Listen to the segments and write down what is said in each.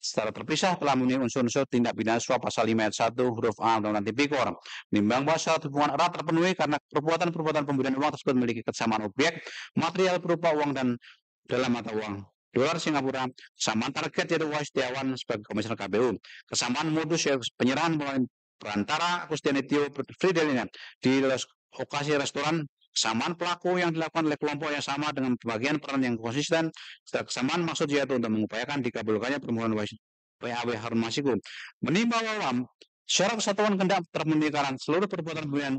secara terpisah telah memenuhi unsur-unsur tindak pidana suap pasal 5 ayat 1 huruf A Undang-Undang Tipikor. Menimbang bahwa syarat hubungan erat terpenuhi karena perbuatan-perbuatan pemberian uang tersebut memiliki kesamaan objek, material berupa uang dan dalam mata uang dolar Singapura, kesamaan target yaitu Wahyu Setiawan sebagai komisioner KPU, kesamaan modus yaitu penyerahan melalui perantara Agustiani Tio Fridelina di lokasi restoran, kesamaan pelaku yang dilakukan oleh kelompok yang sama dengan pembagian peran yang konsisten, serta kesamaan maksud yaitu untuk mengupayakan dikabulkannya permohonan PAW Harun Masiku. Menimbang bahwa syarat kesatuan kehendak terpenuhi karena seluruh perbuatan pemberian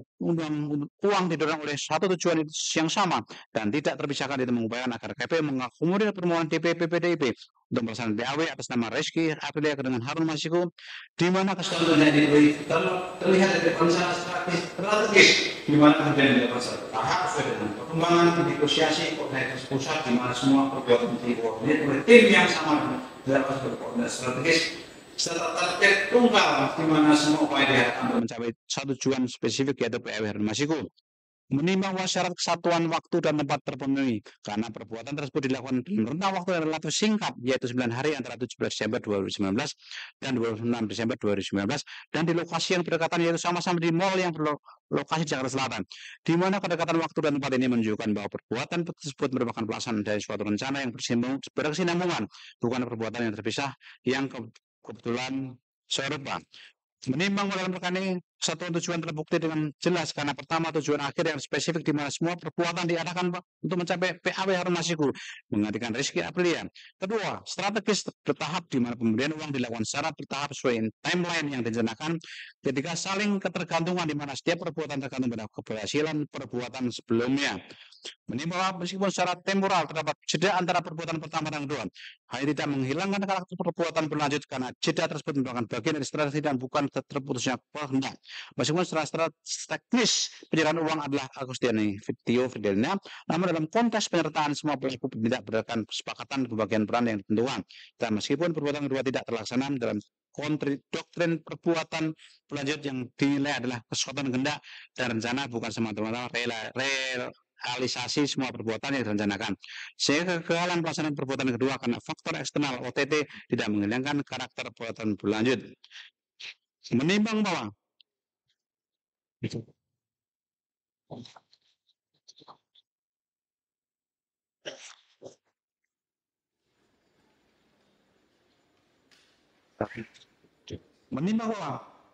uang didorong oleh satu tujuan yang sama dan tidak terpisahkan itu mengupayakan agar KPU mengakomodir permohonan DPP PDIP untuk melaksanakan PAW atas nama Rizky Aprilia dengan Harun Masiku, di mana kesatuan terlihat dari perencanaan strategis di mana kemudian dilakukan tahap sesuai dengan perkembangan negosiasi koordinasi pusat di mana semua perbuatan dikoordinir oleh tim yang sama dilakukan berkoordinasi strategis serta target tunggal di mana semua upaya diharapkan untuk mencapai satu tujuan spesifik yaitu PAW Harun Masiku. Menimbang bahwa syarat kesatuan waktu dan tempat terpenuhi karena perbuatan tersebut dilakukan dalam rentang waktu yang relatif singkat yaitu 9 hari antara 17 Desember 2019 dan 26 Desember 2019 dan di lokasi yang berdekatan yaitu sama-sama di mal yang berlokasi Jakarta Selatan, di mana kedekatan waktu dan tempat ini menunjukkan bahwa perbuatan tersebut merupakan pelaksanaan dari suatu rencana yang berkesinambungan, bukan perbuatan yang terpisah yang kebetulan serupa. Menimbang dalam perkara ini satu tujuan terbukti dengan jelas karena pertama tujuan akhir yang spesifik di mana semua perbuatan diarahkan untuk mencapai PAW Harun Masiku menggantikan Rizky Aprilia. Kedua, strategis bertahap di mana pemberian uang dilakukan secara bertahap sesuai timeline yang direncanakan. Ketika saling ketergantungan di mana setiap perbuatan tergantung pada keberhasilan perbuatan sebelumnya. Menimbang meskipun secara temporal terdapat jeda antara perbuatan pertama dan kedua, hanya tidak menghilangkan karakter perbuatan berlanjut karena jeda tersebut merupakan bagian dari strategi dan bukan terputusnya kehendak. Meskipun secara teknis penyerahan uang adalah Agustiani Tio Fridelina, namun dalam konteks penyertaan semua pelaku tidak berdasarkan kesepakatan pembagian peran yang ditentukan. Dan meskipun perbuatan kedua tidak terlaksana dalam doktrin perbuatan berlanjut yang dinilai adalah kesatuan kehendak dan rencana bukan semata-mata realisasi semua perbuatan yang direncanakan. Sehingga kegagalan pelaksanaan perbuatan kedua karena faktor eksternal OTT tidak menghilangkan karakter perbuatan berlanjut. Menimbang bahwa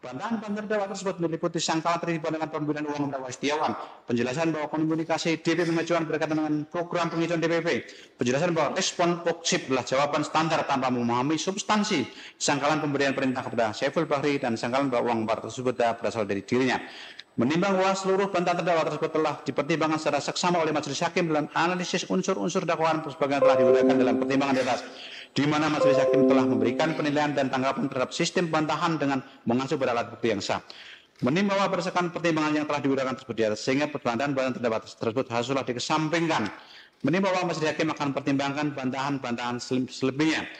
bantahan terdakwa tersebut meliputi sangkalan terlibat dengan pemberian uang kepada Wahyu Setiawan, penjelasan bahwa komunikasi DP pengajuan berkaitan dengan program penghijauan DPP, penjelasan bahwa respon POKSIP adalah jawaban standar tanpa memahami substansi, sangkalan pemberian perintah kepada Saiful Bahri dan sangkalan bahwa uang bar tersebut berasal dari dirinya. Menimbang bahwa seluruh bantahan terdakwa tersebut telah dipertimbangkan secara seksama oleh majelis hakim dalam analisis unsur-unsur dakwaan sebagaimana telah diuraikan dalam pertimbangan di atas, di mana majelis hakim telah memberikan penilaian dan tanggapan terhadap sistem bantahan dengan mengacu pada alat bukti yang sah. Menimbang bahwa berdasarkan pertimbangan yang telah diuraikan tersebut di atas, sehingga bantahan terdakwa tersebut haruslah dikesampingkan. Menimbang bahwa majelis hakim akan mempertimbangkan bantahan selebihnya.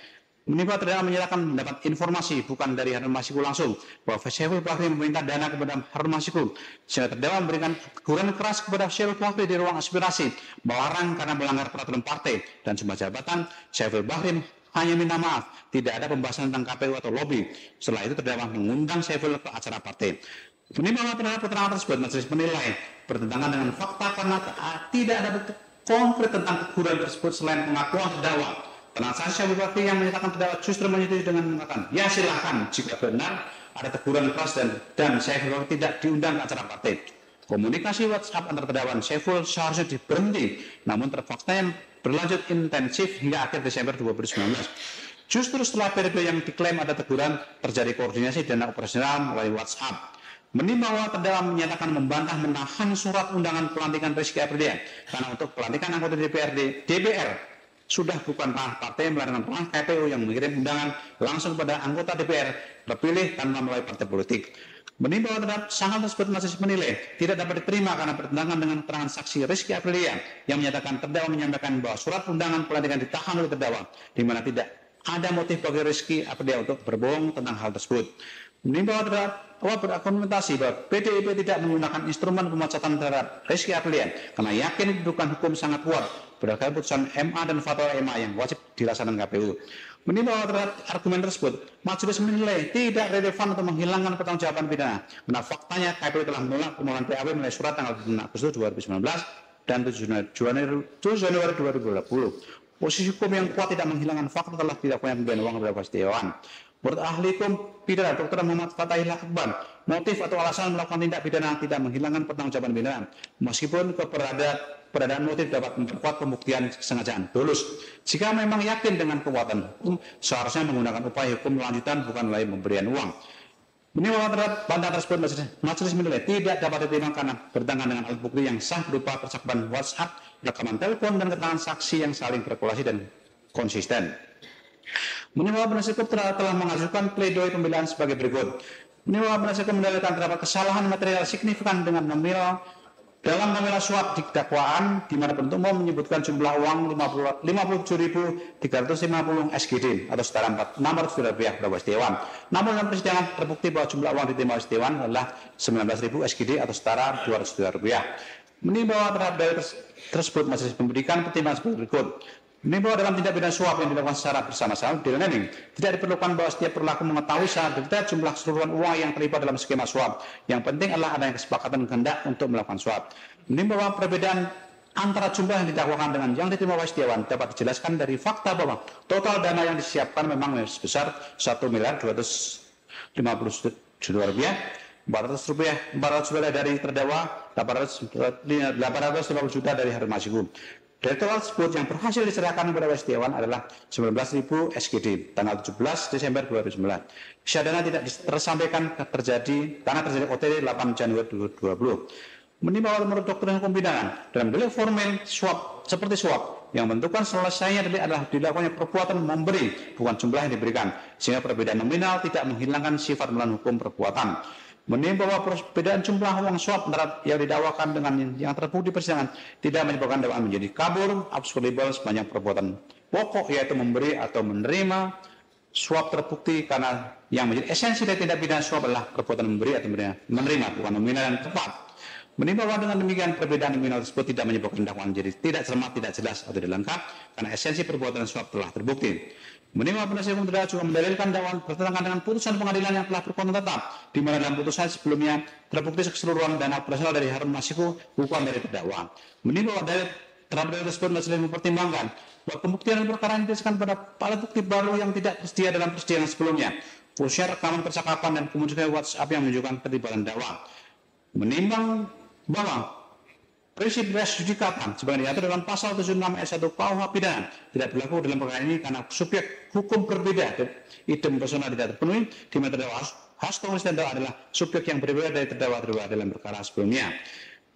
Menimbang terdakwa menyerahkan mendapat informasi bukan dari Harun Masiku langsung bahwa Saiful Bahri meminta dana kepada Harun Masiku, sehingga terdakwa memberikan teguran keras kepada Saiful Bahri di ruang aspirasi, melarang karena melanggar peraturan partai dan jumlah jabatan. Saiful Bahri hanya minta maaf, tidak ada pembahasan tentang KPU atau lobby. Setelah itu terdakwa mengundang Saiful ke acara partai. Menimbang terhadap keterangan tersebut, majelis menilai bertentangan dengan fakta karena tidak ada bukti konkret tentang teguran tersebut selain pengakuan terdakwa. Transaksi Saiful Bahri yang menyatakan terdakwa justru menyetujui dengan mengatakan, ya silakan jika benar ada teguran keras dan Saiful Bahri tidak diundang ke acara partai. Komunikasi WhatsApp antar terdakwa Saiful seharusnya diberhenti, namun terfakta yang berlanjut intensif hingga akhir Desember 2019. Justru setelah periode yang diklaim ada teguran, terjadi koordinasi dan operasional melalui WhatsApp. Menimbang bahwa terdakwa menyatakan membantah menahan surat undangan pelantikan Rizky Aprilia karena untuk pelantikan anggota DPR sudah bukan ranah partai melainkan ranah KPU yang mengirim undangan langsung pada anggota DPR terpilih tanpa melalui partai politik. Menimbang terhadap sangkaan tersebut majelis menilai tidak dapat diterima karena bertentangan dengan keterangan saksi Rizky Aprilia yang menyatakan terdakwa menyampaikan bahwa surat undangan pelantikan ditahan oleh terdakwa, di mana tidak ada motif bagi Rizky Aprilia untuk berbohong tentang hal tersebut. Menimbang bahwa berargumentasi bahwa PDIP tidak menggunakan instrumen pemecatan terhadap Rizky Aprilia karena yakin kedudukan hukum sangat kuat berdasarkan putusan MA dan fatwa MA yang wajib dilaksanakan KPU. Menimbang terhadap argumen tersebut, majelis menilai tidak relevan untuk menghilangkan pertanggungjawaban pidana. Karena faktanya KPU telah menolak permohonan PAW melalui surat tanggal 6 Agustus 2019 dan 7 Januari 2020. Posisi hukum yang kuat tidak menghilangkan fakta telah dilakukan pemberian uang kepada Dewan. Menurut ahli hukum pidana Dr. Muhammad Fatahillah Akbar, motif atau alasan melakukan tindak pidana tidak menghilangkan pertanggungjawaban pidana, meskipun keberadaan motif dapat memperkuat pembuktian kesengajaan. Dolus, jika memang yakin dengan kekuatan hukum, seharusnya menggunakan upaya hukum lanjutan bukan lain pemberian uang. Menimbang terhadap bantahan tersebut, majelis menilai tidak dapat diterima karena bertentangan dengan alat bukti yang sah berupa percakapan WhatsApp, rekaman telepon, dan keterangan saksi yang saling berkorelasi dan konsisten. Menimbang penasihat hukum telah mengajukan pledoi pembelaan sebagai berikut. Menimbang penasihat hukum mendalilkan terdapat kesalahan material signifikan dengan dalam nominal suap di dakwaan, di mana penuntut umum menyebutkan jumlah uang 57.350 SGD atau setara 600 rupiah kepada Dewan. Namun dalam persidangan terbukti bahwa jumlah uang diterima oleh Dewan adalah 19.000 SGD atau setara 200 rupiah. Menimbang terhadap dalil tersebut, majelis memberikan pertimbangan sebagai berikut. Menimbang dalam tindak pidana suap yang dilakukan secara bersama-sama tidak diperlukan bahwa setiap pelaku mengetahui secara detail jumlah keseluruhan uang yang terlibat dalam skema suap. Yang penting adalah adanya kesepakatan kehendak untuk melakukan suap. Menimbang bahwa perbedaan antara jumlah yang didakwakan dengan yang diterima oleh Dewan dapat dijelaskan dari fakta bahwa total dana yang disiapkan memang sebesar 1.250 juta rupiah, 400 rupiah dari terdakwa, 850 juta dari Harun Masiku. Dari total tersebut yang berhasil diserahkan kepada Dewan adalah 19.000 SGD tanggal 17 Desember 2009. Sisa dana tidak tersampaikan karena terjadi OTT 8 Januari 2020. Menimbang menurut doktrin hukum pidana dalam delik formil suap seperti suap yang menentukan selesainya delik adalah dilakukannya perbuatan memberi, bukan jumlah yang diberikan, sehingga perbedaan nominal tidak menghilangkan sifat melawan hukum perbuatan. Menimbang bahwa perbedaan jumlah uang suap antara yang didakwakan dengan yang terbukti persidangan tidak menyebabkan dakwaan menjadi kabur, absolvable sepanjang perbuatan pokok yaitu memberi atau menerima suap terbukti, karena yang menjadi esensi dari tindak pidana suap adalah perbuatan memberi atau menerima, bukan nominal yang tepat. Menimbang bahwa dengan demikian perbedaan nominal tersebut tidak menyebabkan dakwaan menjadi tidak cermat, tidak jelas atau tidak lengkap karena esensi perbuatan suap telah terbukti. Menimbang penasihat hukum terdakwa juga mendalilkan dakwaan bertentangan dengan putusan pengadilan yang telah berkonten tetap, di mana dalam putusan sebelumnya terbukti keseluruhan dana berasal dari Harun Masiku, bukan dari terdakwa. Menimbang bahwa terhadap dalil tersebut majelis mempertimbangkan bahwa pembuktian perkara ini didasarkan pada alat bukti baru yang tidak tersedia dalam persidangan sebelumnya, khususnya rekaman percakapan dan kemunculan WhatsApp yang menunjukkan keterlibatan dakwa. Menimbang bahwa prinsip res judicata sebagai diatur dalam pasal 76 ayat 1 KUH pidana tidak berlaku dalam perkara ini karena subjek hukum berbeda dan idem personal tidak terpenuhi, di mana terdakwa Hasto dan terdakwa adalah subjek yang berbeda dari terdakwa dalam perkara sebelumnya.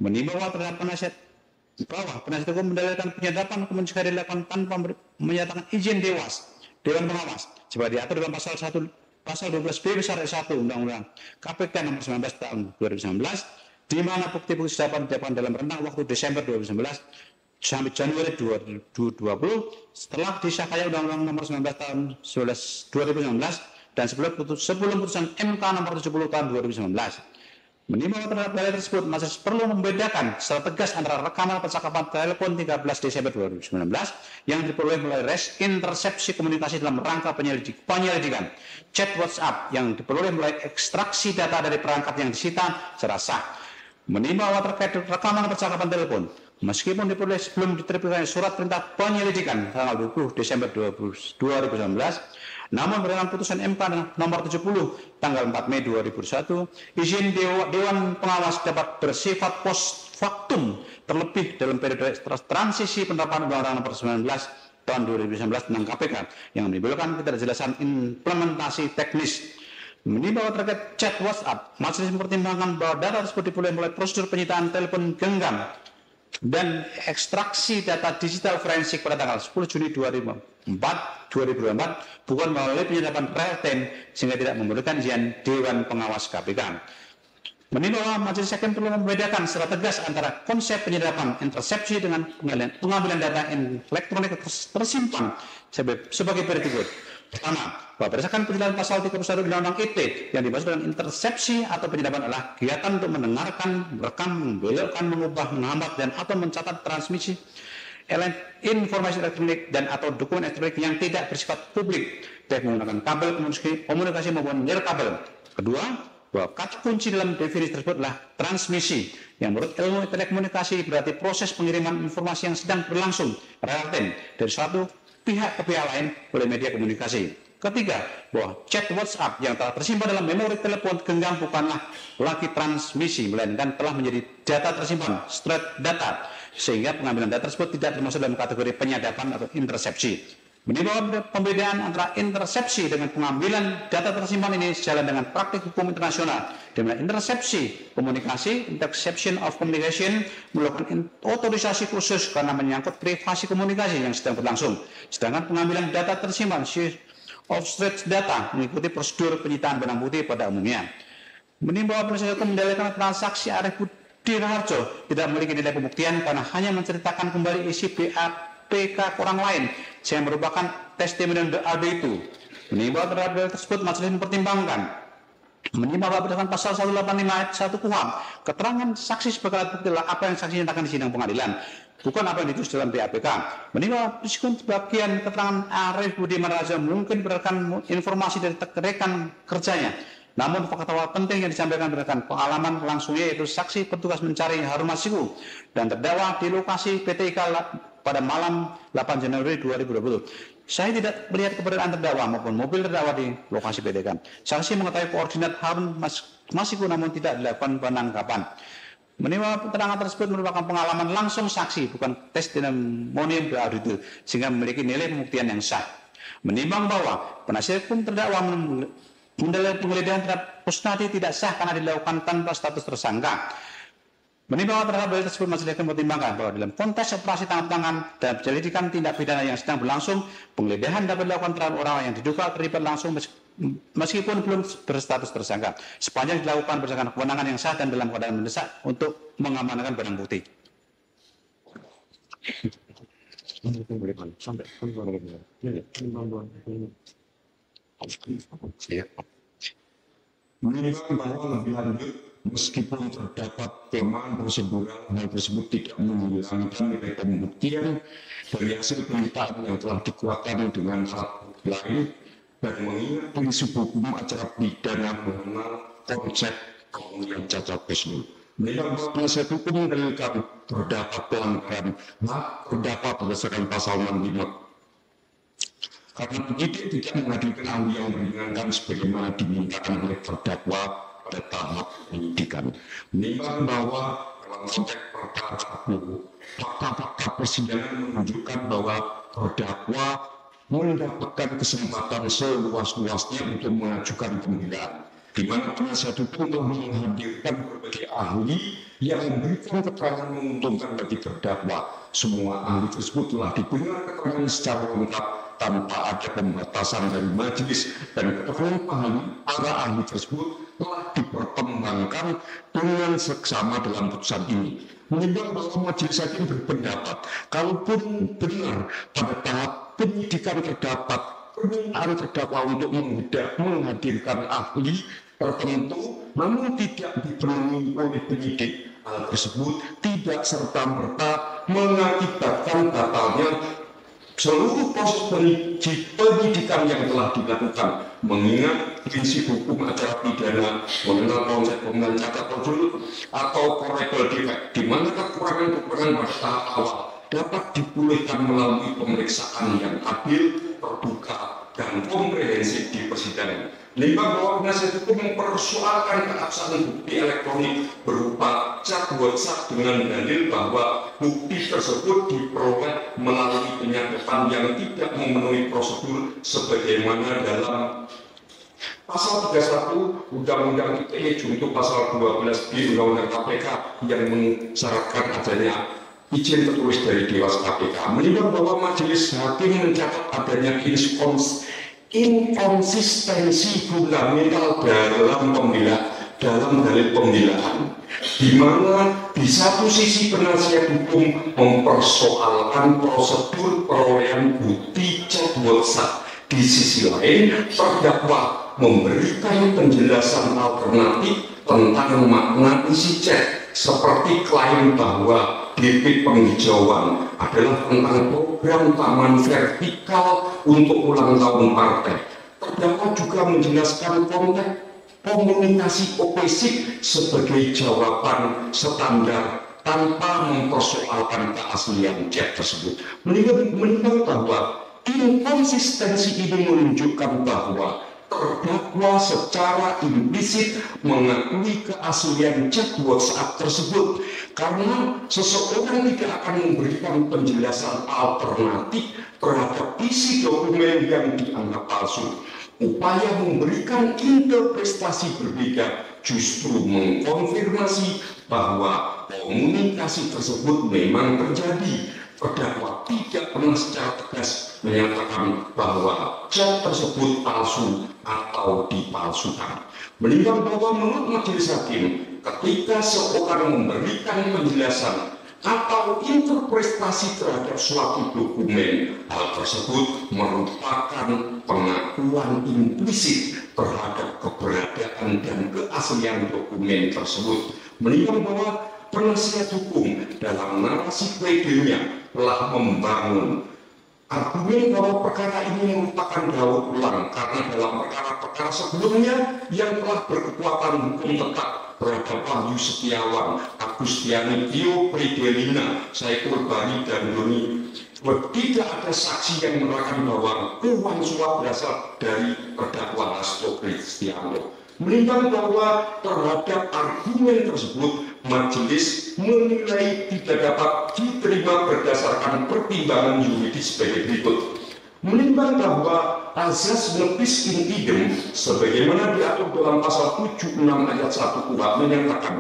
Menimbang bahwa terhadap penasihat hukum mendalilkan penyadapan hukum jika dilakukan tanpa menyatakan izin Dewan Pengawas sebagai diatur dalam pasal 12B besar 1 Undang-Undang KPK nomor 19 tahun 2019, di mana bukti-bukti didapatkan dalam rentang waktu Desember 2019 sampai Januari 2020 setelah disahkannya Undang-Undang nomor 19 tahun 2019 dan sebelum putusan MK nomor 70 tahun 2019. Menimbang terhadap dalil tersebut, majelis perlu membedakan secara tegas antara rekaman percakapan telepon 13 Desember 2019 yang diperoleh melalui res intersepsi komunikasi dalam rangka penyelidikan, chat WhatsApp yang diperoleh melalui ekstraksi data dari perangkat yang disita secara sah. Menimbang bahwa terkait rekaman percakapan telepon, meskipun diperoleh sebelum diterbitkan surat perintah penyelidikan tanggal 20 Desember 2019, namun berdasarkan putusan MK nomor 70 tanggal 4 Mei 2021, izin Dewan Pengawas dapat bersifat post factum terlebih dalam periode transisi penerapan Undang-Undang nomor 19 tahun 2019 tentang KPK yang menimbulkan ketidakjelasan implementasi teknis. Menimbang terkait chat WhatsApp, majelis mempertimbangkan bahwa data tersebut diperoleh mulai prosedur penyitaan telepon genggam dan ekstraksi data digital forensik pada tanggal 10 Juni 2004 bukan melalui penyadapan real time sehingga tidak memerlukan izin Dewan Pengawas KPK. Menimbang bahwa majelis hakim perlu membedakan secara tegas antara konsep penyadapan intersepsi dengan pengambilan data elektronik tersimpan sebagai berikut. Pertama, bahwa berdasarkan penjelasan pasal 31 Undang-Undang ITE yang dimaksud dengan intersepsi atau penyadapan adalah kegiatan untuk mendengarkan, merekam, membelokkan, mengubah, menghambat dan atau mencatat transmisi informasi elektronik dan atau dokumen elektronik yang tidak bersifat publik, baik menggunakan kabel komunikasi maupun nirkabel. Kedua, bahwa kata kunci dalam definisi tersebut adalah transmisi, yang menurut ilmu telekomunikasi berarti proses pengiriman informasi yang sedang berlangsung real time dari suatu pihak ke pihak lain oleh media komunikasi. Ketiga, bahwa chat WhatsApp yang telah tersimpan dalam memori telepon genggam bukanlah lagi transmisi, melainkan telah menjadi data tersimpan, stored data, sehingga pengambilan data tersebut tidak termasuk dalam kategori penyadapan atau intersepsi. Menimbulkan pembedaan antara intersepsi dengan pengambilan data tersimpan ini sejalan dengan praktik hukum internasional, di mana intersepsi komunikasi, interception of communication, melakukan otorisasi khusus karena menyangkut privasi komunikasi yang sedang berlangsung, sedangkan pengambilan data tersimpan of storage data mengikuti prosedur penyitaan barang bukti pada umumnya. Menimbulkan penasihat hukum mendalilkan transaksi Arif Budi Raharjo tidak memiliki nilai pembuktian karena hanya menceritakan kembali isi BAPK orang lain yang merupakan testimonial AD itu. Menimbulkan terhadap hal tersebut majelis mempertimbangkan berdasarkan pasal 185 ayat 1 KUHP, keterangan saksi sebagai alat bukti adalah apa yang saksi nyatakan di sidang pengadilan, bukan apa yang ditulis dalam BAPK. Menimbulkan meskipun sebagian keterangan Arif Budi Raharjo mungkin berdasarkan informasi dari rekan kerjanya, namun fakta penting yang disampaikan berdasarkan pengalaman langsungnya, yaitu saksi petugas mencari Harun Masiku dan terdakwa di lokasi PT IKA pada malam 8 Januari 2020. Saya tidak melihat keberadaan terdakwa maupun mobil terdakwa di lokasi PT IKA. Saksi mengetahui koordinat Harun Masiku namun tidak dilakukan penangkapan. Menimbulkan keterangan tersebut merupakan pengalaman langsung saksi, bukan testimonium de auditu, sehingga memiliki nilai pembuktian yang sah. Menimbang bahwa penasihat hukum terdakwa mendalilkan penggeledahan terhadap Kusnadi tidak sah karena dilakukan tanpa status tersangka. Menimbang terhadap hal tersebut, majelis hakim mempertimbangkan bahwa dalam konteks operasi tangkap tangan dan penyelidikan tindak pidana yang sedang berlangsung, penggeledahan dapat dilakukan terhadap orang yang diduga terlibat langsung meskipun belum berstatus tersangka, sepanjang dilakukan berdasarkan kewenangan yang sah dan dalam keadaan mendesak untuk mengamankan barang bukti. Menimbang bahwa lebih lanjut, meskipun terdapat kelemahan prosedural, hal tersebut tidak menghilangkan nilai pembuktian dari hasil penyitaan yang telah dikuatkan dengan alat bukti lain, dan mengingat prinsip hukum acara pidana mengenal konsep kemudian cacat tersebut. Menimbang bahwa penasihat hukum mendalilkan terdapat pelanggaran hak terdakwa berdasarkan pasal 65. Karena penyidik tidak menghadirkan ahli yang meringankan sebagaimana dimintakan oleh terdakwa pada tahap penyidikan. Menimbang bahwa dalam konteks perkara fakta-fakta persidangan menunjukkan bahwa terdakwa mendapatkan kesempatan seluas-luasnya untuk mengajukan pembelaan, di mana penasihat hukum telah menghadirkan berbagai ahli yang memberikan keterangan menguntungkan bagi terdakwa. Semua ahli tersebut telah didengar keterangan secara lengkap tanpa ada pembatasan dari majelis, dan keterangan para ahli tersebut telah dipertimbangkan dengan seksama dalam putusan ini. Menimbang bahwa majelis hakim berpendapat, kalaupun benar pada tahap penyidikan terdapat permintaan terdakwa untuk menghadirkan ahli tertentu, namun tidak dipenuhi oleh penyidik, hal tersebut tidak serta-merta mengakibatkan batalnya seluruh proses penyidikan yang telah dilakukan, mengingat prinsip hukum acara pidana mengenal konsep pembelaan cacat prosedur atau correctable defect, di mana kekurangan-kekurangan pada tahap awal dapat dipulihkan melalui pemeriksaan yang adil, terbuka, dan komprehensif di persidangan. Menimbang bahwa penasihat hukum mempersoalkan keabsahan bukti elektronik berupa chat WhatsApp dengan dalil bahwa bukti tersebut diperoleh melalui penyadapan yang tidak memenuhi prosedur sebagaimana dalam pasal 31 Undang-Undang ITE junto pasal 12B Undang-Undang KPK yang mensyaratkan adanya izin tertulis dari Dewas KPK. Menimbang bahwa majelis hakim mencatat adanya inkonsistensi fundamental dalam dalil pembelaan, di mana di satu sisi penasihat hukum mempersoalkan prosedur perolehan bukti chat WhatsApp, di sisi lain terdakwa memberikan penjelasan alternatif tentang makna isi chat, seperti klaim bahwa DP penghijauan adalah tentang program taman vertikal untuk ulang tahun partai. Terdakwa juga menjelaskan konteks komunikasi OPSIK sebagai jawaban standar tanpa mempersoalkan keaslian chat tersebut. Menimbang bahwa inkonsistensi ini menunjukkan bahwa terdakwa secara implisit mengakui keaslian chat WhatsApp tersebut karena seseorang tidak akan memberikan penjelasan alternatif terhadap isi dokumen yang dianggap palsu. Upaya memberikan interpretasi berbeda justru mengkonfirmasi bahwa komunikasi tersebut memang terjadi. Terdakwa tidak pernah secara tegas menyatakan bahwa chat tersebut palsu atau dipalsukan. Menimbang bahwa menurut majelis hakim, ketika seorang memberikan penjelasan atau interpretasi terhadap suatu dokumen, hal tersebut merupakan pengakuan implisit terhadap keberadaan dan keaslian dokumen tersebut. Menimbang bahwa penasihat hukum dalam narasi pledoinya telah membangun argumen bahwa perkara ini merupakan daur ulang karena dalam perkara-perkara sebelumnya yang telah berkekuatan hukum tetap terhadap Wahyu Setiawan, Agustiani, Tio Pridelina, Saiful Bari, dan Doni, tidak ada saksi yang menerangkan bahwa uang suap berasal dari terdakwa Hasto Kristianto. Menimbang bahwa terhadap argumen tersebut, majelis menilai tidak dapat diterima berdasarkan pertimbangan yuridis sebagai berikut. Menimbang bahwa azas lebis in idem sebagaimana diatur dalam pasal 76 ayat 1 KUHP menyatakan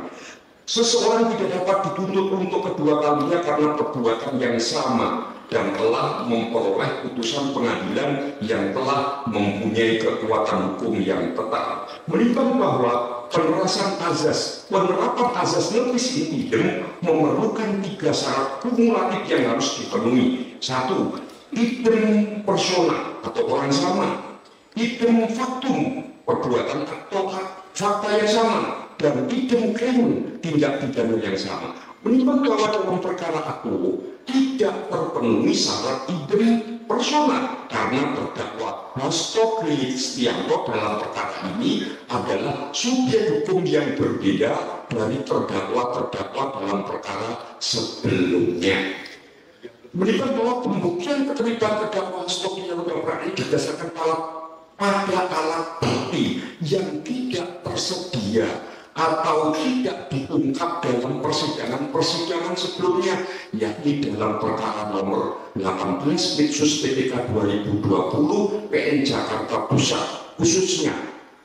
seseorang tidak dapat dituntut untuk kedua kalinya karena perbuatan yang sama dan telah memperoleh putusan pengadilan yang telah mempunyai kekuatan hukum yang tetap. Menimbang bahwa penerapan azas lebis in idem memerlukan 3 syarat kumulatif yang harus dipenuhi. 1. Idem persona atau orang sama, idem faktum perbuatan atau fakta yang sama, dan idem krem tindak pidana yang sama. Menimbang bahwa dalam perkara aku tidak terpenuhi syarat idem persona karena terdakwa Hasto Kristianto dalam perkara ini adalah subjek hukum yang berbeda dari terdakwa-terdakwa dalam perkara sebelumnya. Menimbang bahwa pembuktian keterlibatan terdakwa Hasto Kristianto dalam perkara ini didasarkan pada alat bukti yang tidak tersedia atau tidak diungkap dalam persidangan sebelumnya, yakni dalam perkara nomor 18 Litsus PPK 2020 PN Jakarta Pusat, khususnya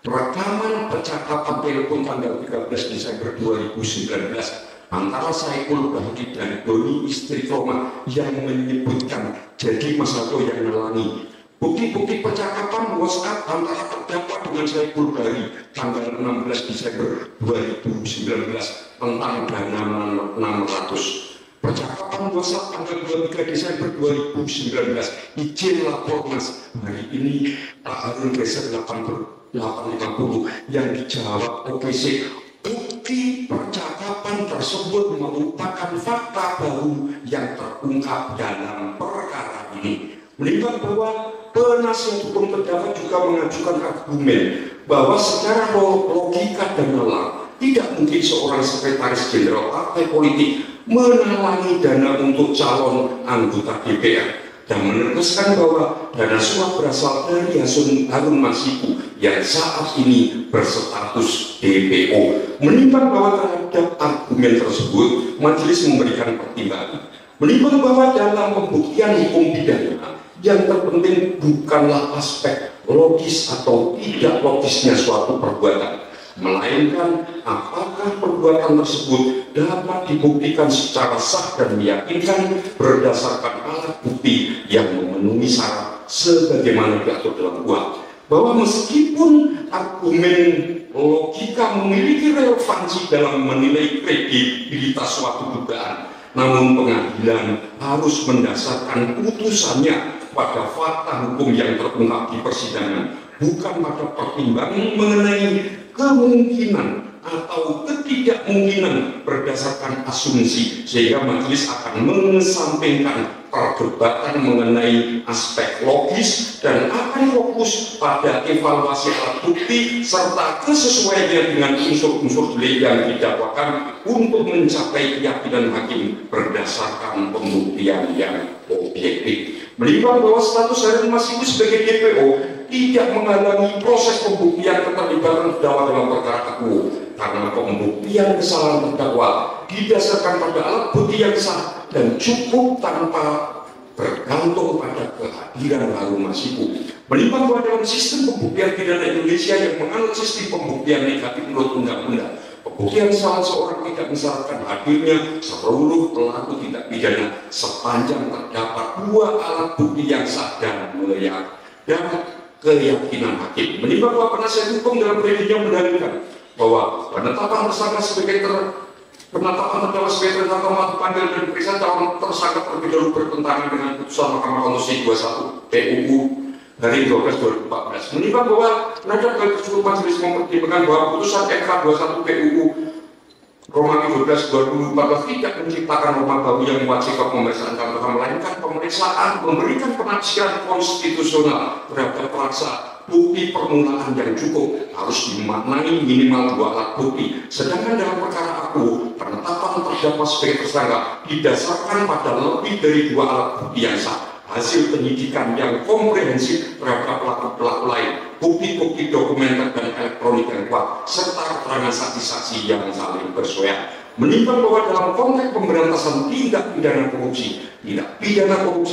rekaman percakapan telepon tanggal 13 Desember 2019 antara Saiful Bahri dan Doni istri Roma yang menyebutkan jadi Mas Hasto yang melangi. Bukti-bukti percakapan WhatsApp antara terdakwa dengan Saiful Bahri tanggal 16 Desember 2019 tentang dana 600. Percakapan WhatsApp tanggal 23 Desember 2019 izin lapor Mas hari ini Pak Harun Geser 850 yang dijawab OPC. Bukti percakapan tersebut merupakan fakta baru yang terungkap dalam perkara ini. Menimbang bahwa penasihat hukum terdakwa juga mengajukan argumen bahwa secara logika dan nalar tidak mungkin seorang sekretaris jenderal partai politik menalangi dana untuk calon anggota DPR dan menegaskan bahwa dana suap berasal dari Harun Masiku yang saat ini berstatus DPO. Menimbang bahwa terhadap argumen tersebut, majelis memberikan pertimbangan. Menimbang bahwa dalam pembuktian hukum pidana yang terpenting bukanlah aspek logis atau tidak logisnya suatu perbuatan, melainkan apakah perbuatan tersebut dapat dibuktikan secara sah dan meyakinkan berdasarkan alat bukti yang memenuhi syarat sebagaimana diatur dalam KUHP. Bahwa meskipun argumen logika memiliki relevansi dalam menilai kredibilitas suatu dugaan, namun pengadilan harus mendasarkan putusannya pada fakta hukum yang terungkap di persidangan, bukan pada pertimbangan mengenai kemungkinan atau ketidakmungkinan berdasarkan asumsi, sehingga majelis akan mengesampingkan perdebatan mengenai aspek logis dan akan fokus pada evaluasi alat bukti serta kesesuaiannya dengan unsur-unsur delik yang didakwakan untuk mencapai keyakinan hakim berdasarkan pembuktian yang objektif. Menimbang bahwa status Harun Masiku sebagai DPO tidak menghalangi proses pembuktian keterlibatan terdakwa dalam perkara akuo, karena pembuktian kesalahan terdakwa didasarkan pada alat bukti yang sah dan cukup tanpa bergantung pada kehadiran Harun Masiku. Menimbang bahwa dalam sistem pembuktian pidana Indonesia yang menganut sistem pembuktian negatif menurut undang-undang, pembuktian salah seorang tidak mensyaratkan hadirnya seluruh pelaku tindak pidana sepanjang terdapat dua alat bukti yang sah dan layak dan keyakinan hakim. Menimbang bahwa penasihat hukum dalam prediksinya mendalilkan bahwa penetapan tersangka sebagai penetapan terdakwa sebagai tersangka melakukan panggil dan diperiksa calon tersangka terlebih dahulu bertentangan dengan putusan Mahkamah Konstitusi 21 PUU dari 12/2014. Menimbang bahwa terhadap hal tersebut majelis mempertimbangkan bahwa putusan MK 21 PUU Romawi 12/2014 tidak menciptakan norma baru yang mewajibkan pemeriksaan tambahan, melainkan pemeriksaan memberikan penafsiran konstitusional terhadap perasa bukti permulaan yang cukup harus dimaknai minimal dua alat bukti. Sedangkan dalam perkara akuo, penetapan terdakwa sebagai tersangka didasarkan pada lebih dari dua alat bukti yang sah, hasil penyidikan yang komprehensif terhadap pelaku-pelaku lain, bukti-bukti dokumenter dan elektronik yang kuat, serta keterangan saksi-saksi yang saling bersesuaian. Menimbang bahwa dalam konteks pemberantasan tindak pidana korupsi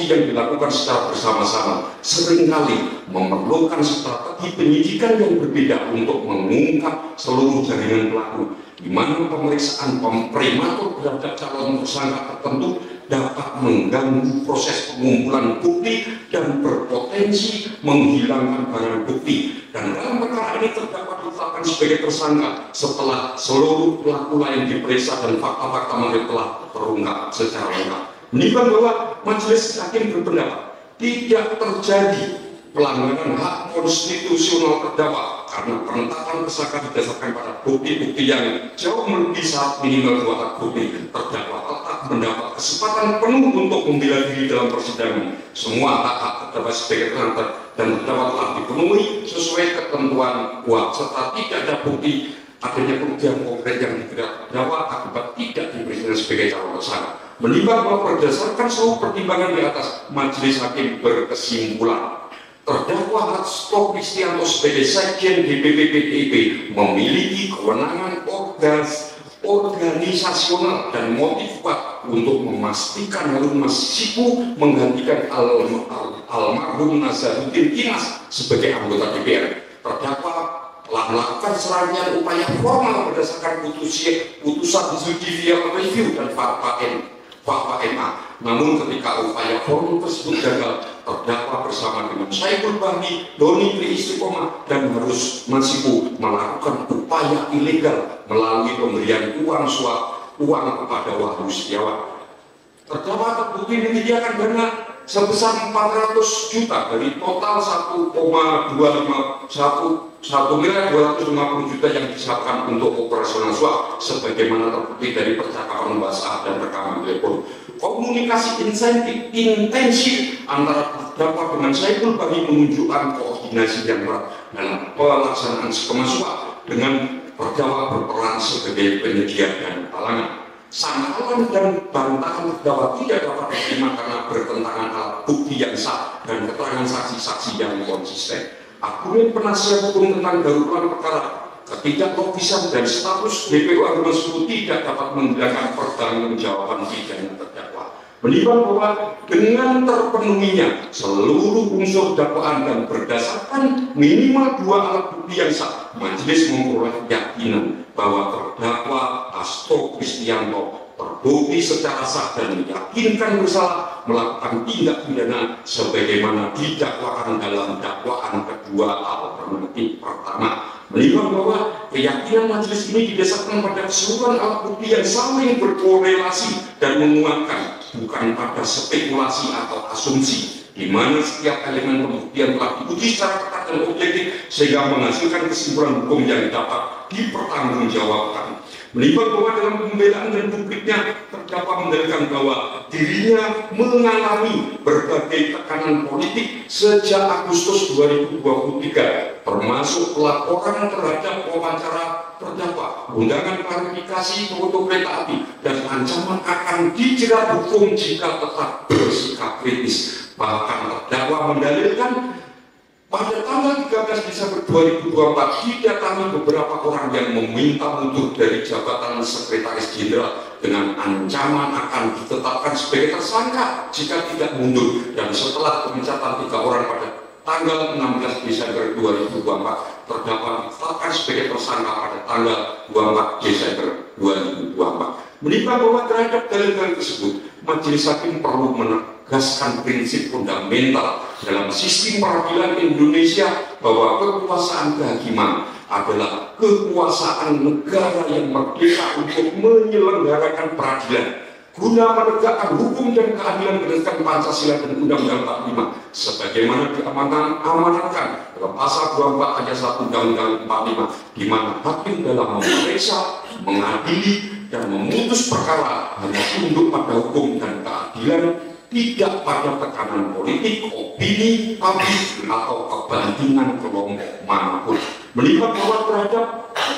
yang dilakukan secara bersama-sama seringkali memerlukan strategi penyidikan yang berbeda untuk mengungkap seluruh jaringan pelaku, di mana pemeriksaan prematur terhadap calon tersangka tertentu dapat mengganggu proses pengumpulan bukti dan berpotensi menghilangkan barang bukti. Dan dalam perkara ini terdakwa ditetapkan sebagai tersangka setelah seluruh pelaku lain diperiksa dan fakta-fakta mereka telah terungkap secara lengkap. Menimbang bahwa majelis hakim berpendapat tidak terjadi pelanggaran hak konstitusional terdakwa karena penetapan tersangka didasarkan pada bukti-bukti yang jauh melebihi syarat minimal dua alat bukti, terdakwa tetap mendapat kesempatan penuh untuk membela diri dalam persidangan. Semua hak-hak terdakwa sebagai tersangka dan terdakwa telah dipenuhi sesuai ketentuan kuhap, serta tidak ada bukti adanya kerugian konkret yang diderita terdakwa akibat tidak diperiksa sebagai calon tersangka. Menimbang bahwa berdasarkan seluruh pertimbangan di atas, majelis hakim berkesimpulan terdakwa Hasto Kristianto sebagai sekjen DPP PDIP memiliki kewenangan organisasional dan motif kuat untuk memastikan Harun Masiku menggantikan almarhum Nazarudin Kinas sebagai anggota DPR. Terdakwa telah melakukan serangkaian upaya formal berdasarkan putusan judicial review dan fatwa MA. Namun ketika upaya formal tersebut gagal, terdakwa bersama dengan Saiful Bahri, Doni Tri Istiqomah, dan Harun Masiku melakukan upaya ilegal melalui pemberian uang kepada Wahyu Setiawan. Terdakwa terbukti menyediakan dana sebesar 400 juta dari total 1,250 juta yang disiapkan untuk operasional suap, sebagaimana terbukti dari percakapan WhatsApp dan rekaman telepon. Komunikasi intensif antara terdakwa dengan Saiful Bahri menunjukkan koordinasi yang erat dalam pelaksanaan skema suap dengan terdakwa berperan sebagai penyedia dan talangan. Sangkalan dan bantahan terdakwa tidak dapat diterima karena bertentangan alat bukti yang sah dan keterangan saksi-saksi yang konsisten. Argumen penasihat hukum tentang darurat perkara, ketidaklogisan dan status DPO Harun Masiku tidak dapat menghilangkan pertanggungjawaban pidana terdakwa. Menimbang bahwa dengan terpenuhinya seluruh unsur dakwaan dan berdasarkan minimal dua alat bukti yang sah, majelis memperoleh keyakinan bahwa terdakwa Hasto Kristianto terbukti secara sah dan meyakinkan bersalah melakukan tindak pidana sebagaimana didakwakan dalam dakwaan kedua alternatif pertama. Menimbang bahwa keyakinan majelis ini didasarkan pada keseluruhan alat bukti yang saling berkorelasi dan menguatkan, bukan pada spekulasi atau asumsi. di mana setiap elemen pembuktian telah diuji secara ketat dan objektif sehingga menghasilkan kesimpulan hukum yang dapat dipertanggungjawabkan. Menimbang bahwa dalam pembelaan dan publiknya terdakwa mendalilkan bahwa dirinya mengalami berbagai tekanan politik sejak Agustus 2023, termasuk pelaporan terhadap wawancara terdakwa, undangan klarifikasi foto kereta api, dan ancaman akan dijerat hukum jika tetap bersikap kritis. Bahkan terdakwa mendalilkan pada tanggal 13 Desember 2024 didatangi beberapa orang yang meminta mundur dari jabatan sekretaris jenderal dengan ancaman akan ditetapkan sebagai tersangka jika tidak mundur, dan setelah pemecatan 3 orang pada tanggal 16 Desember 2024 terdakwa ditetapkan sebagai tersangka pada tanggal 24 Desember 2024. Menimbang bahwa terhadap dalil-dalil tersebut, majelis hakim perlu menegaskan prinsip fundamental dalam sistem peradilan Indonesia bahwa kekuasaan kehakiman adalah kekuasaan negara yang merdeka untuk menyelenggarakan peradilan guna menegakkan hukum dan keadilan berdasarkan Pancasila dan Undang-Undang 45 sebagaimana diamanatkan dalam pasal 24 ayat 1 Undang-Undang 45, di mana hakim dalam memeriksa, mengadili, dan memutus perkara hanya tunduk pada hukum dan keadilan, tidak pada tekanan politik, opini publik, atau kepentingan kelompok manapun. Melihat bahwa terhadap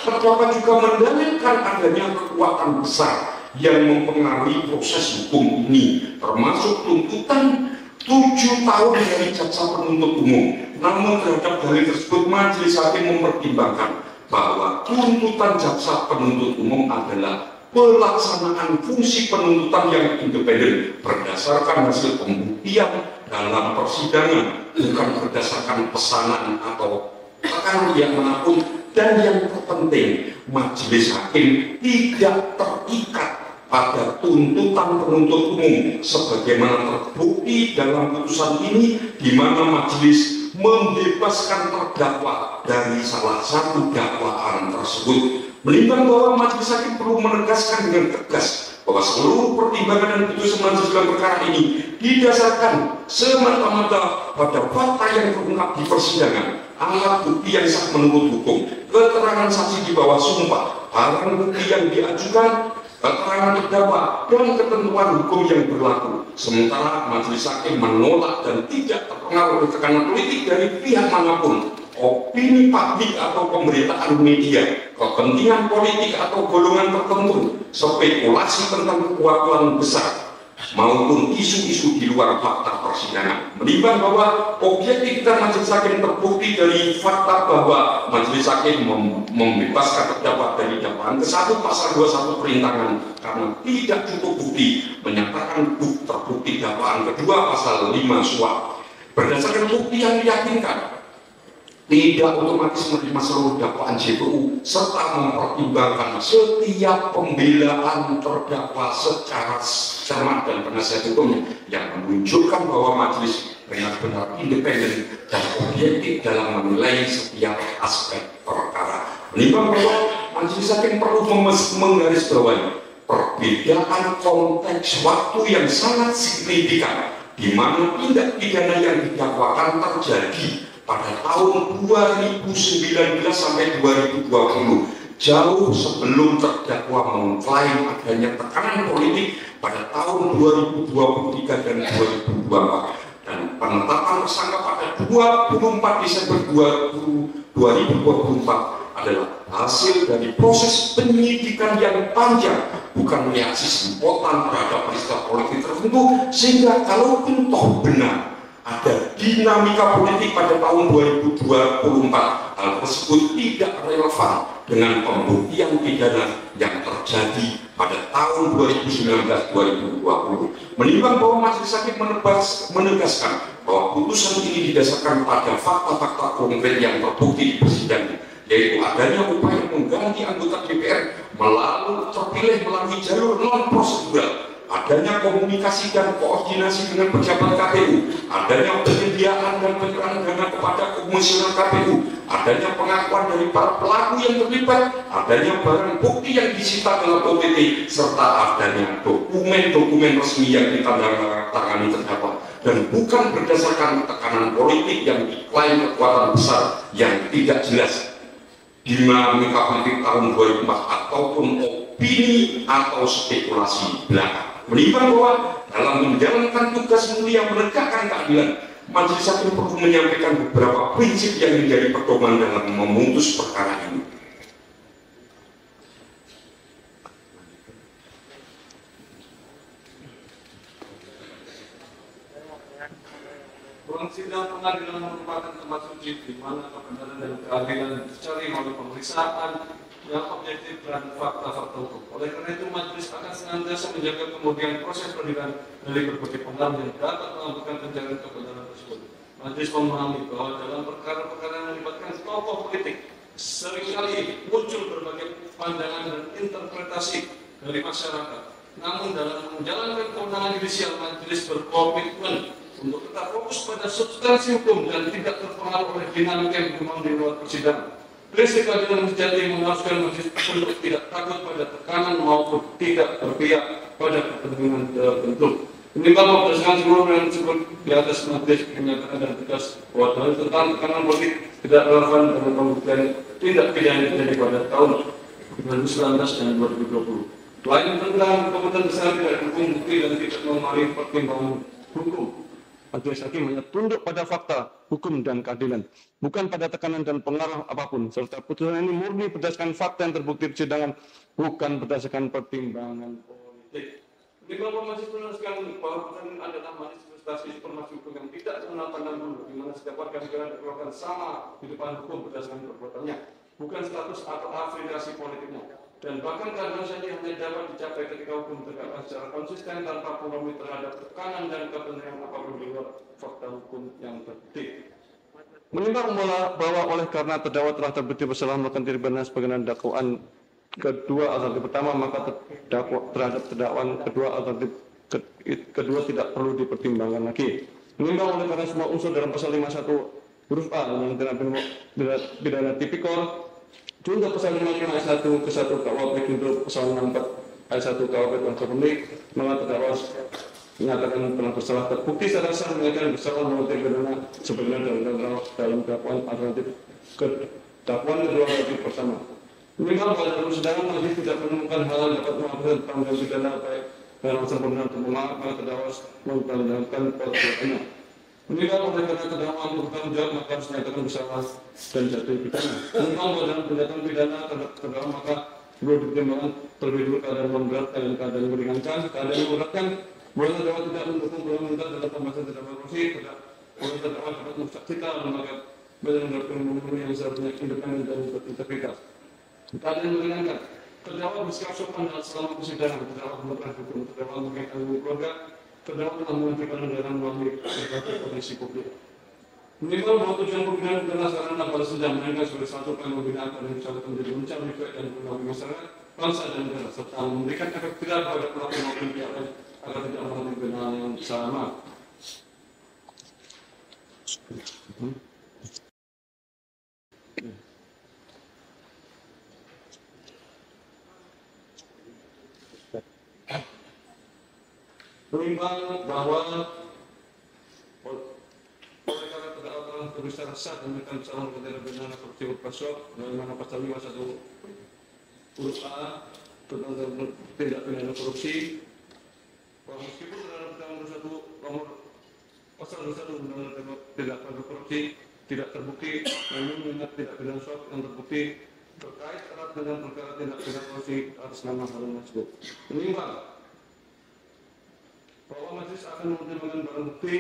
terdakwa juga mendalilkan adanya kekuatan besar yang mempengaruhi proses hukum ini, termasuk tuntutan 7 tahun dari jaksa penuntut umum. Namun terhadap dalil tersebut, majelis hakim mempertimbangkan bahwa tuntutan jaksa penuntut umum adalah pelaksanaan fungsi penuntutan yang independen berdasarkan hasil pembuktian dalam persidangan, bukan berdasarkan pesanan atau tekanan yang manapun. Dan yang terpenting, majelis hakim tidak terikat pada tuntutan penuntut umum sebagaimana terbukti dalam putusan ini, di mana majelis membebaskan terdakwa dari salah satu dakwaan tersebut. Menimbang bahwa majelis hakim perlu menegaskan dengan tegas bahwa seluruh pertimbangan dan putusan majelis dalam perkara ini didasarkan semata-mata pada fakta yang terungkap di persidangan, alat bukti yang sah menurut hukum, keterangan saksi di bawah sumpah, barang bukti yang diajukan, keterangan terdakwa, dan ketentuan hukum yang berlaku. Sementara majelis hakim menolak dan tidak terpengaruh oleh tekanan politik dari pihak manapun, opini publik atau pemberitaan media, kepentingan politik atau golongan tertentu, spekulasi tentang kekuatan besar, maupun isu-isu di luar fakta persidangan. Menimbang bahwa objektivitas majelis hakim terbukti dari fakta bahwa majelis hakim membebaskan terdakwa dari dakwaan ke-1 pasal 21 perintangan karena tidak cukup bukti, menyatakan terbukti dakwaan kedua pasal 5 suap berdasarkan bukti yang diyakinkan, tidak otomatis menerima seluruh dakwaan JPU, serta mempertimbangkan setiap pembelaan terdakwa secara cermat dan penasihat hukumnya yang menunjukkan bahwa majelis benar-benar independen dan objektif dalam menilai setiap aspek perkara. Menimbang bahwa majelis hakim perlu menggarisbawahi perbedaan konteks waktu yang sangat signifikan, di mana tindak pidana yang didakwakan terjadi pada tahun 2019 sampai 2020, jauh sebelum terdakwa mengklaim adanya tekanan politik pada tahun 2023 dan 2024, dan penetapan tersangka pada 24 Desember 2024 adalah hasil dari proses penyidikan yang panjang, bukan reaksi spontan terhadap peristiwa politik tertentu, sehingga kalaupun toh benar ada dinamika politik pada tahun 2024, hal tersebut tidak relevan dengan pembuktian pidana yang terjadi pada tahun 2019-2020. Menimbang bahwa majelis hakim menegaskan bahwa putusan ini didasarkan pada fakta-fakta konkret yang terbukti di persidangan, yaitu adanya upaya mengganti anggota DPR terpilih melalui jalur non prosedural, adanya komunikasi dan koordinasi dengan pejabat KPU, adanya penyediaan dan penyerahan dana kepada komisioner KPU, adanya pengakuan dari para pelaku yang terlibat, adanya barang bukti yang disita dalam OTT, serta adanya dokumen-dokumen resmi yang ditandatangani terdakwa. dan bukan berdasarkan tekanan politik yang diklaim kekuatan besar yang tidak jelas dinamika politik tahun 2004 ataupun opini atau spekulasi belaka. Menimbang bahwa dalam menjalankan tugas mulia menegakkan keadilan, Majelis Hakim perlu menyampaikan beberapa prinsip yang menjadi pedoman dalam memutus perkara ini. Ruang sidang pengadilan merupakan tempat suci di mana kebenaran dan keadilan dicari melalui pemeriksaan yang objektif dan fakta-fakta hukum. Oleh karena itu, majelis akan senantiasa menjaga kemudian proses peradilan dari berbagai pengaruh yang dapat melakukan pencarian kebenaran tersebut. Majelis memahami bahwa dalam perkara-perkara yang melibatkan tokoh politik seringkali muncul berbagai pandangan dan interpretasi dari masyarakat. Namun dalam menjalankan kewenangan judisial, majelis berkomitmen untuk tetap fokus pada substansi hukum dan tidak terpengaruh oleh dinamika yang berkembang di luar persidangan. Prinsip keadilan sejati mengharuskan majelis untuk tidak takut pada tekanan maupun tidak berpihak pada kepentingan tertentu. Menimbang berdasarkan seluruh yang disebut di atas, majelis menyatakan dan tegas bahwa dalil tentang tekanan politik tidak relevan dalam pembuktian tindak pidana yang terjadi pada tahun 2019 dan 2020. Selain tentang keputusan besar tidak didukung bukti dan tidak memenuhi pertimbangan hukum, majelis hakim hanya tunduk pada fakta, hukum, dan keadilan, bukan pada tekanan dan pengaruh apapun, serta putusan ini murni berdasarkan fakta yang terbukti di persidangan, bukan berdasarkan pertimbangan politik. Menimbang bahwa majelis meneruskan bahwa putusan adalah manifestasi informasi hukum yang tidak mengenal pandang bulu, di mana setiap warga negara diperlakukan sama di depan hukum berdasarkan perbuatannya, bukan status atau afiliasi politiknya. Dan bahkan keadilan saja hanya dapat dicapai ketika hukum tegakkan secara konsisten tanpa kompromi terhadap tekanan dan kepentingan apapun di luar fakta hukum yang terbukti. Menimbang bahwa oleh karena terdakwa telah terbukti bersalah melakukan tindak pidana sebagaimana dakwaan kedua alternatif pertama, maka terhadap terdakwaan kedua alternatif kedua tidak perlu dipertimbangkan lagi. Menimbang oleh karena semua unsur dalam pasal 51 huruf A undang-undang tindak pidana tipikor, junto pasal 55 ayat 1 ke 1 KUHP junto pasal 64 ayat 1 KUHP telah terpenuhi, maka terdakwa menyatakan telah bersalah terbukti secara sah menyatakan bersalah menurut pidana sebagaimana dalam dakwaan alternatif dakwaan kedua alternatif pertama. Minimal pada dalam persidangan majelis tidak menemukan hal yang dapat mengakibatkan tanggal pidana baik dalam unsur pembenaran atau pemaaf, maka terdakwa menjalankan perbuatannya. Menimbang oleh karena terdakwa untuk bertanggung jawab, maka harus menyatakan bersalah dan jatuh pidana. Menimbang bahwa dalam penjatuhan pidana terdakwa, maka perlu dipertimbangkan terlebih dahulu keadaan memberatkan dan keadaan meringankan. Keadaan memberatkan boleh terdakwa tidak mendukung pemerintah dalam pembahasan terdakwa korupsi, boleh terdakwa dapat mensaksikan lembaga badan pembunuhan yang seharusnya independen dan berintegritas. Keadaan meringankan, terdakwa bersikap sopan dalam selama persidangan, terdakwa melakukan hukum, terdakwa mengaitkan keluarga, terdakwa telah mengajukan anggaran melalui berbagai kondisi publik. Menimbang bahwa tujuan pembinaan adalah sarana balas dendam, melainkan sebagai satu upaya pembinaan pada masyarakat menjadi mencari baik dan melalui masyarakat, bangsa dan negara, serta memberikan efek tidak pada pelaku maupun pihak lain agar tidak mengalami pembinaan yang sama. Menimbang bahwa oleh karena terdakwa telah terbukti secara sah dan memberikan bersalah melakukan tindak pidana korupsi berpasok dengan pasal 51 huruf A tentang tindak pidana korupsi, bahwa meskipun dalam nomor pasal 21 undang-undang tindak pidana korupsi tidak terbukti, namun mengingat tindak pidana suap yang terbukti terkait erat dengan perkara tindak pidana korupsi atas nama Harun Masiku. Menimbang bahwa majelis akan mempertimbangkan barang bukti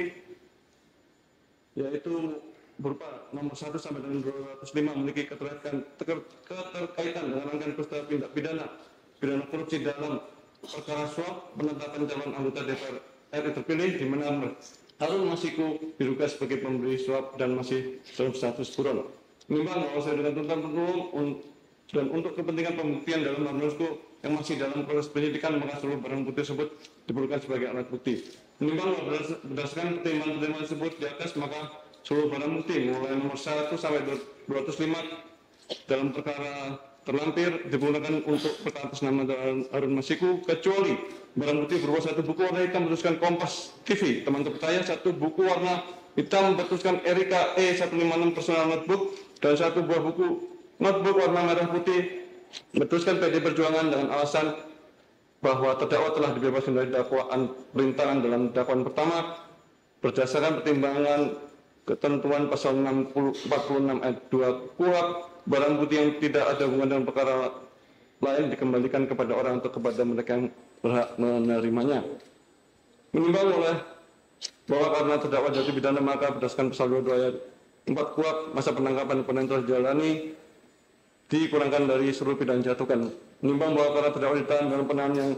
yaitu berupa nomor 1 sampai dengan 205 memiliki keterkaitan dengan rangkaian peristiwa tindak pidana korupsi dalam perkara suap penetapan calon anggota DPR RI terpilih di mana Harun Masiku diduga sebagai pemberi suap dan masih dalam status buron. Menimbang bahwa saya dengan tuntutan penuntut dan untuk kepentingan pembuktian dalam Harun Masiku yang masih dalam proses penyidikan, maka seluruh barang bukti tersebut diperlukan sebagai alat bukti. Menimbang berdasarkan pertimbangan tersebut di atas, maka seluruh barang bukti mulai nomor 1 sampai 205 dalam perkara terlampir digunakan untuk perkara atas nama Harun Masiku, kecuali barang bukti berupa satu buku warna hitam bertuliskan Kompas TV, teman terpercaya, satu buku warna hitam bertuliskan Erika E156 personal notebook, dan satu buah buku notebook warna merah putih bertuliskan PD Perjuangan dengan alasan bahwa terdakwa telah dibebaskan dari dakwaan perintangan dalam dakwaan pertama berdasarkan pertimbangan ketentuan pasal 46 ayat 2 KUHP. Barang bukti yang tidak ada hubungan dengan perkara lain dikembalikan kepada orang atau kepada mereka yang berhak menerimanya. Menimbang oleh bahwa karena terdakwa jatuh pidana maka berdasarkan pasal 22 ayat 4 KUHP masa penangkapan yang telah dijalani dikurangkan dari seluruh pidana jatuhkan. Menimbang bahwa karena terdakwa ditahan dalam penahanan yang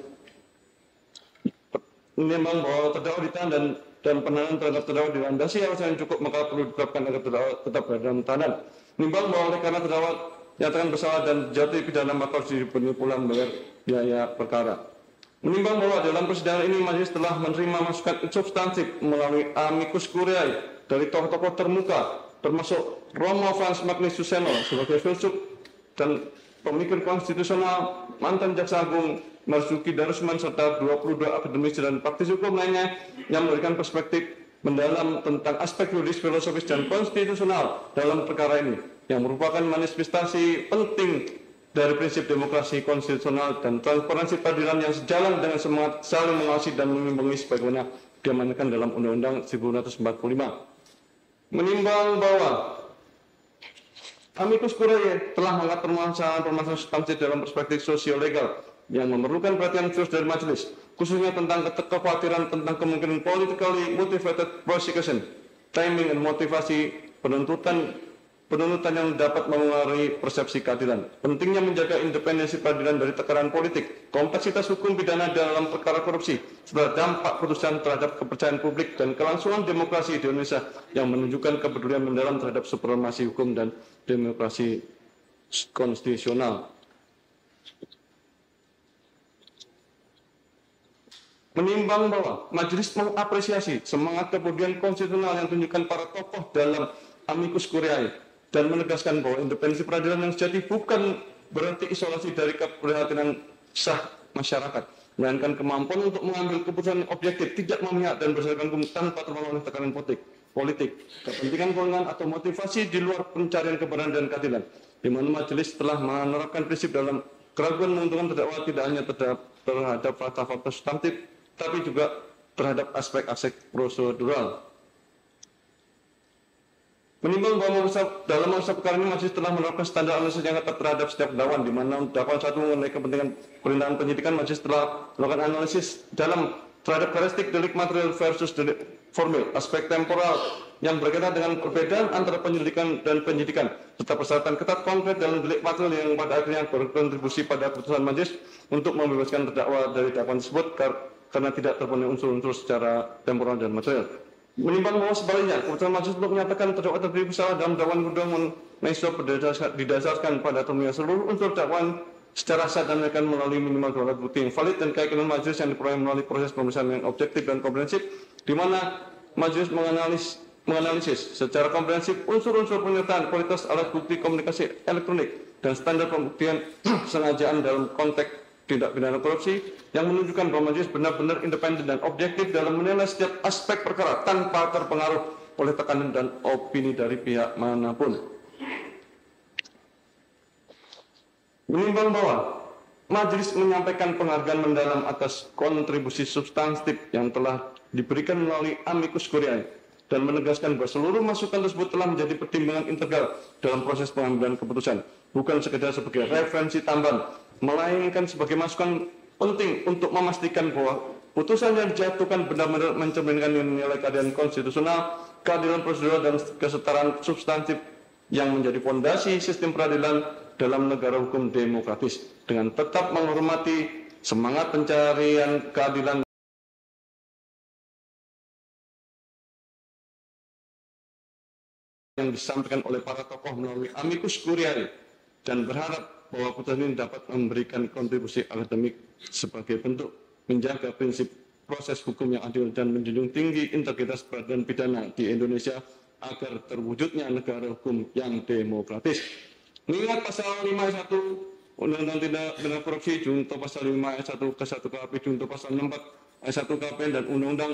dan penahanan terhadap terdakwa dilandasi alasan yang cukup, maka perlu ditetapkan agar terdakwa tetap berada dalam tahanan. Menimbang bahwa oleh karena terdakwa nyatakan bersalah dan jatuh pidana maka harus diberi pulang bayar biaya perkara. Menimbang bahwa dalam persidangan ini majelis telah menerima masukan substansif melalui amicus curiae dari tokoh-tokoh termuka termasuk Romo Frans Magnus Suseno sebagai filsuf dan pemikir konstitusional, mantan Jaksa Agung Marzuki Darusman, serta 22 akademisi dan praktisi hukum lainnya yang memberikan perspektif mendalam tentang aspek yuridis, filosofis, dan konstitusional dalam perkara ini, yang merupakan manifestasi penting dari prinsip demokrasi konstitusional dan transparansi peradilan yang sejalan dengan semangat saling mengawasi dan mengimbangi sebagaimana diamanatkan dalam Undang-Undang 1945. Menimbang bahwa amicus curiae telah mengangkat permasalahan substansi dalam perspektif sosio-legal yang memerlukan perhatian khusus dari majelis, khususnya tentang kekhawatiran tentang kemungkinan politically motivated prosecution, timing dan motivasi penuntutan yang dapat mempengaruhi persepsi keadilan, pentingnya menjaga independensi peradilan dari tekanan politik, kompleksitas hukum pidana dalam perkara korupsi, serta dampak putusan terhadap kepercayaan publik dan kelangsungan demokrasi di Indonesia yang menunjukkan kepedulian mendalam terhadap supremasi hukum dan demokrasi konstitusional. Menimbang bahwa majelis mengapresiasi semangat kepedulian konstitusional yang ditunjukkan para tokoh dalam amicus curiae dan menegaskan bahwa independensi peradilan yang sejati bukan berarti isolasi dari keprihatinan sah masyarakat, melainkan kemampuan untuk mengambil keputusan yang objektif, tidak memihak dan berdasarkan hukum tanpa terpengaruh oleh tekanan politik, kepentingan golongan atau motivasi di luar pencarian kebenaran dan keadilan, di mana majelis telah menerapkan prinsip dalam keraguan menguntungkan terdakwa tidak hanya terhadap fakta-fakta substantif, tapi juga terhadap aspek-aspek prosedural. Menimbang bahwa dalam masa perkara ini majelis telah menerapkan standar analisis yang ketat terhadap setiap dakwaan, di mana dakwaan satu mengenai kepentingan perintangan penyidikan, majelis telah melakukan analisis dalam terhadap karakteristik delik material versus delik formil, aspek temporal yang berkaitan dengan perbedaan antara penyelidikan dan penyidikan, serta persyaratan ketat konkret dalam delik material yang pada akhirnya berkontribusi pada keputusan majelis untuk membebaskan terdakwa dari dakwaan tersebut karena tidak terpenuhi unsur-unsur secara temporal dan material. Menimbang bahwa sebaliknya, keputusan majelis untuk menyatakan terdakwa terbukti bersalah dalam dakwaan Gudang Naisop didasarkan pada terpenuhi seluruh unsur dakwaan secara sah dan akan melalui minimal 2 alat bukti yang valid dan keyakinan majelis yang diperoleh melalui proses pemeriksaan yang objektif dan komprehensif, di mana majelis menganalisis secara komprehensif unsur-unsur penyertaan kualitas alat bukti komunikasi elektronik dan standar pembuktian sengajaan dalam konteks tindak pidana korupsi yang menunjukkan bahwa majelis benar-benar independen dan objektif dalam menilai setiap aspek perkara tanpa terpengaruh oleh tekanan dan opini dari pihak manapun. Menimbang bahwa majelis menyampaikan penghargaan mendalam atas kontribusi substantif yang telah diberikan melalui amicus curiae dan menegaskan bahwa seluruh masukan tersebut telah menjadi pertimbangan integral dalam proses pengambilan keputusan, bukan sekedar sebagai referensi tambahan, melainkan sebagai masukan penting untuk memastikan bahwa putusan yang dijatuhkan benar-benar mencerminkan nilai keadilan konstitusional, keadilan prosedural, dan kesetaraan substantif yang menjadi fondasi sistem peradilan dalam negara hukum demokratis, dengan tetap menghormati semangat pencarian keadilan yang disampaikan oleh para tokoh melalui amicus curiae, dan berharap bahwa putusan ini dapat memberikan kontribusi akademik sebagai bentuk menjaga prinsip proses hukum yang adil dan menjunjung tinggi integritas peradilan pidana di Indonesia agar terwujudnya negara hukum yang demokratis. Mengingat pasal 51 Undang-Undang Tindak Pidana Korupsi junto pasal 5 ayat 1 ke 1 KUHP junto pasal 64 ayat 1 KUHP dan Undang-Undang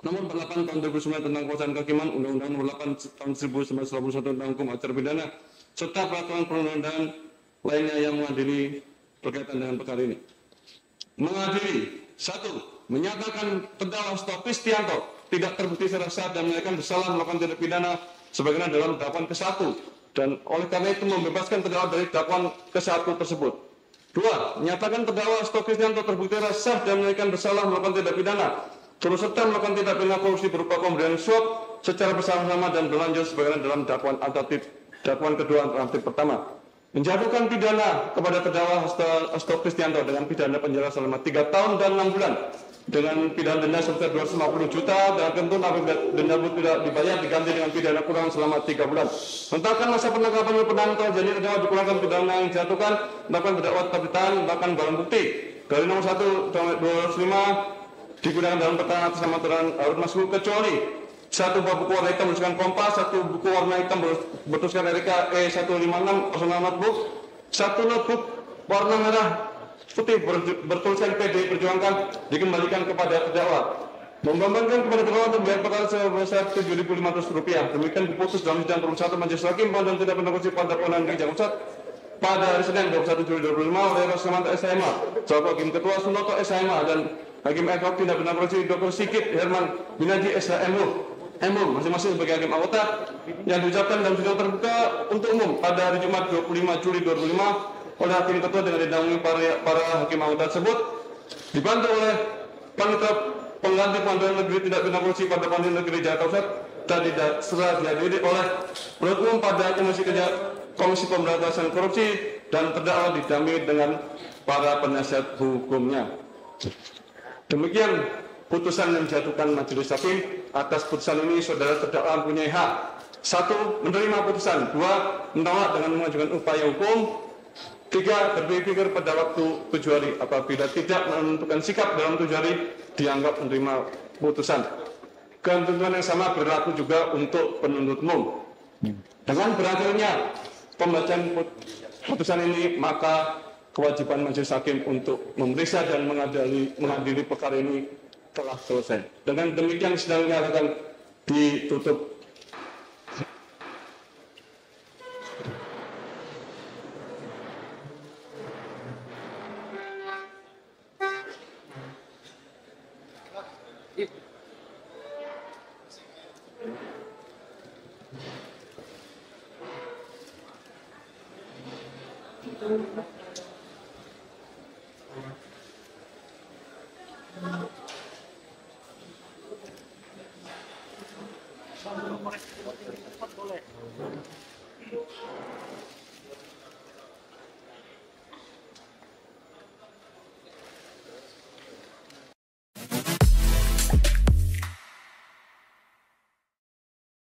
Nomor 48 tahun 2009 tentang kekuasaan kehakiman, Undang-Undang Nomor 8 tahun 1991 tentang hukum acara pidana, serta peraturan perundang-undangan lainnya yang mengadili berkaitan dengan perkara ini. Mengadili, 1. Menyatakan terdakwa Hasto Kristianto tidak terbukti secara sah dan menyatakan bersalah melakukan tindak pidana sebagaimana dalam dakwaan ke-1 dan oleh karena itu membebaskan terdakwa dari dakwaan ke-1 tersebut. 2. Menyatakan terdakwa Hasto Kristianto terbukti secara sah dan menyatakan bersalah melakukan tindak pidana turut serta melakukan tindak pidana korupsi berupa pemberian suap secara bersama-sama dan berlanjut sebagaimana dalam dakwaan alternatif dakwaan kedua alternatif pertama. Menjatuhkan pidana kepada terdakwa Hasto Kristianto dengan pidana penjara selama 3 tahun dan 6 bulan dengan pidana denda sebesar 250 juta dan ketentuan apabila denda tidak dibayar diganti dengan pidana kurang selama 3 bulan. Menetapkan masa penangkapan oleh penahanan atau janji terdakwa dikurangkan pidana yang dijatuhkan, melakukan terdakwa tetap ditahan, bahkan barang bukti dari nomor 1 sampai 205 digunakan dalam pertahanan atas nama terang harus masuk kecuali 1 buah buku warna hitam bertuliskan Kompas, 1 buku warna hitam bertuliskan Erika E156 personal notebook, 1 notebook warna merah putih bertuliskan PD Perjuangkan dikembalikan kepada terdakwa. Membebankan kepada terdakwa untuk membayar perkara sebesar Rp7.500. Demikian diputus dalam sidang Forum 1 Majelis Hakim dan tidak pidana korupsi pada Pengadilan Negeri Jakarta Pusat pada hari Senin 21 Juli 2025 oleh Rasamanto SHMA, selaku Hakim Ketua Sunoto SHMA dan Hakim Ad hoc Tindak Pidana Korupsi Dr. Sigit Herman Binaji SHMU masing-masing sebagai hakim anggota yang diucapkan dalam sidang terbuka untuk umum pada hari Jumat 25 Juli 2005 oleh Hakim Ketua dengan didampingi para hakim anggota tersebut dibantu oleh Panitia Pengganti Pengadilan Negeri Tindak Pidana Korupsi pada Pengadilan Negeri Jakarta Pusat dan serta dihadiri oleh penuntut umum pada Komisi Pemberantasan Korupsi dan terdakwa didampingi dengan para penasihat hukumnya. Demikian putusan yang dijatuhkan Majelis Hakim. Atas putusan ini saudara terdakwa mempunyai hak 1. Menerima putusan, 2. Menolak dengan mengajukan upaya hukum, 3. Berpikir pada waktu 7 hari. Apabila tidak menentukan sikap dalam 7 hari dianggap menerima putusan. Ketentuan yang sama berlaku juga untuk penuntut umum. Dengan berakhirnya pembacaan putusan ini, maka kewajiban Majelis Hakim untuk memeriksa dan mengadili perkara ini telah selesai. Dengan demikian sidang ini akan ditutup. Itu